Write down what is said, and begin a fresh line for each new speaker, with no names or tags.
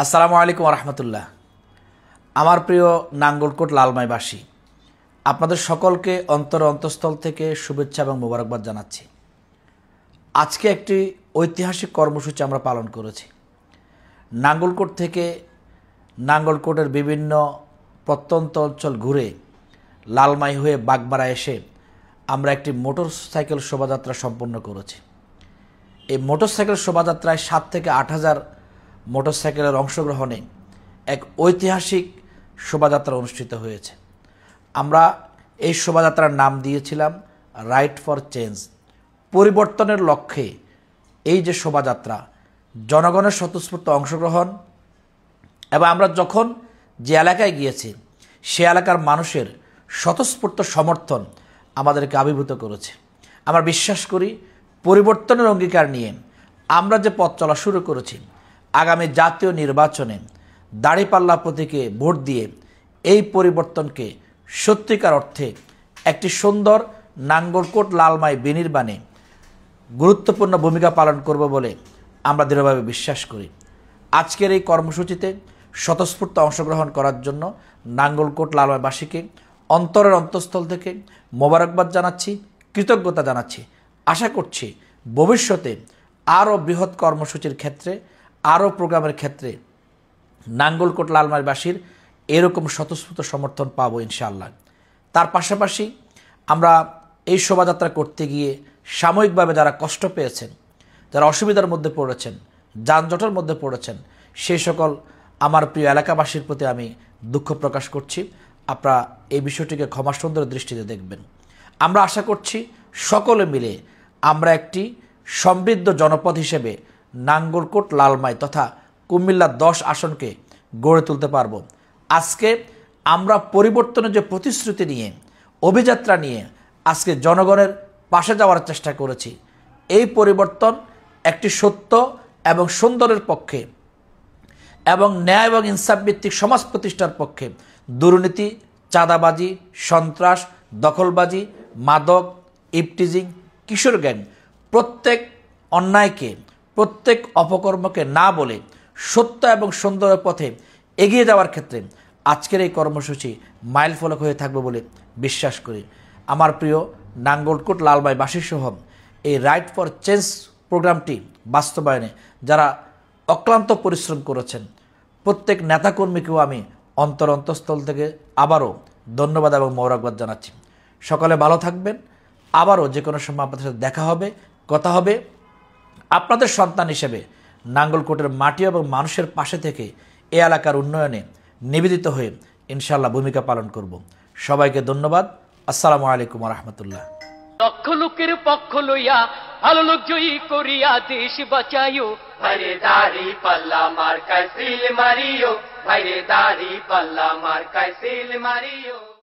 আসসালামু আলাইকুম রহমতুল্লাহ। আমার প্রিয় নাঙ্গলকোট লালমাইবাসী, আপনাদের সকলকে অন্তঃস্থল থেকে শুভেচ্ছা এবং মোবারকবাদ জানাচ্ছি। আজকে একটি ঐতিহাসিক কর্মসূচি আমরা পালন করেছি। নাঙ্গলকোট থেকে নাঙ্গলকোটের বিভিন্ন প্রত্যন্ত অঞ্চল ঘুরে লালমাই হয়ে বাগমারা এসে আমরা একটি মোটরসাইকেল শোভাযাত্রা সম্পন্ন করেছি। এই মোটরসাইকেল শোভাযাত্রায় 7 থেকে 8 হাজার মোটরসাইকেলের অংশগ্রহণে এক ঐতিহাসিক শোভাযাত্রা অনুষ্ঠিত হয়েছে। আমরা এই শোভাযাত্রার নাম দিয়েছিলাম রাইট ফর চেঞ্জ, পরিবর্তনের লক্ষ্যে। এই যে শোভাযাত্রা, জনগণের স্বতঃস্ফূর্ত অংশগ্রহণ এবং আমরা যখন যে এলাকায় গিয়েছি সে এলাকার মানুষের স্বতঃস্ফূর্ত সমর্থন আমাদেরকে আবির্ভূত করেছে। আমরা বিশ্বাস করি পরিবর্তনের অঙ্গীকার নিয়ে আমরা যে পথ চলা শুরু করেছি, আগামী জাতীয় নির্বাচনে দাঁড়িপাল্লা প্রতীকে ভোট দিয়ে এই পরিবর্তনকে সত্যিকার অর্থে একটি সুন্দর নাঙ্গলকোট লালমাই বিনির্মাণে গুরুত্বপূর্ণ ভূমিকা পালন করব বলে আমরা দৃঢ়ভাবে বিশ্বাস করি। আজকের এই কর্মসূচিতে স্বতঃস্ফূর্ত অংশগ্রহণ করার জন্য নাঙ্গলকোট লালমাইবাসীকে অন্তরের অন্তঃস্থল থেকে মোবারকবাদ জানাচ্ছি, কৃতজ্ঞতা জানাচ্ছি। আশা করছি ভবিষ্যতে আরও বৃহৎ কর্মসূচির ক্ষেত্রে, আরও প্রোগ্রামের ক্ষেত্রে নাঙ্গলকোট লালমাইবাসীর এরকম স্বতঃস্ফূর্ত সমর্থন পাবো ইনশাআল্লাহ। তার পাশাপাশি আমরা এই শোভাযাত্রা করতে গিয়ে সাময়িকভাবে যারা কষ্ট পেয়েছেন, যারা অসুবিধার মধ্যে পড়েছেন, যানজটের মধ্যে পড়েছেন, সেই সকল আমার প্রিয় এলাকাবাসীর প্রতি আমি দুঃখ প্রকাশ করছি। আপনারা এই বিষয়টিকে ক্ষমাসুন্দর দৃষ্টিতে দেখবেন। আমরা আশা করছি সকলে মিলে আমরা একটি সমৃদ্ধ জনপদ হিসেবে নাঙ্গলকোট লালমাই তথা কুমিল্লা 10 আসনকে গড়ে তুলতে পারব। আজকে আমরা পরিবর্তনের যে প্রতিশ্রুতি নিয়ে, অভিযাত্রা নিয়ে আজকে জনগণের পাশে যাওয়ার চেষ্টা করেছি। এই পরিবর্তন একটি সত্য এবং সুন্দরের পক্ষে এবং ন্যায় এবং ইনসাফ ভিত্তিক সমাজ প্রতিষ্ঠার পক্ষে। দুর্নীতি, চাঁদাবাজি, সন্ত্রাস, দখলবাজি, মাদক, ইফটিজিং, কিশোর গ্যাং, প্রত্যেক অন্যায়কে, প্রত্যেক অপকর্মকে না বলে সত্য এবং সুন্দরের পথে এগিয়ে যাওয়ার ক্ষেত্রে আজকের এই কর্মসূচি মাইলফলক হয়ে থাকবে বলে বিশ্বাস করি। আমার প্রিয় নাঙ্গলকোট লালমাইবাসী সহ এই রাইট ফর চেঞ্জ প্রোগ্রামটি বাস্তবায়নে যারা অক্লান্ত পরিশ্রম করেছেন, প্রত্যেক নেতাকর্মীকেও আমি অন্তঃস্থল থেকে আবারও ধন্যবাদ এবং মোবারকবাদ জানাচ্ছি। সকলে ভালো থাকবেন। আবারও যে কোনো সময় আপনাদের সাথে দেখা হবে, কথা হবে। আপনাদের সন্তান হিসেবে নাঙ্গলকোটের মাটি এবং মানুষের পাশে থেকে এ এলাকার উন্নয়নে নিবেদিত হয়ে ইনশাআল্লাহ ভূমিকা পালন করব। সবাইকে ধন্যবাদ। আসসালামু আলাইকুম রহমতুল্লাহ।
লক্ষ লোকের পক্ষ লইয়া ভালো লোক জয়ী করিয়া দেশ বাঁচাইও, ভাইরে দাড়ি পাল্লা মার্কায় সিল মারিও, ভাইরে দাড়ি পাল্লা মার্কায় সিল মারিও।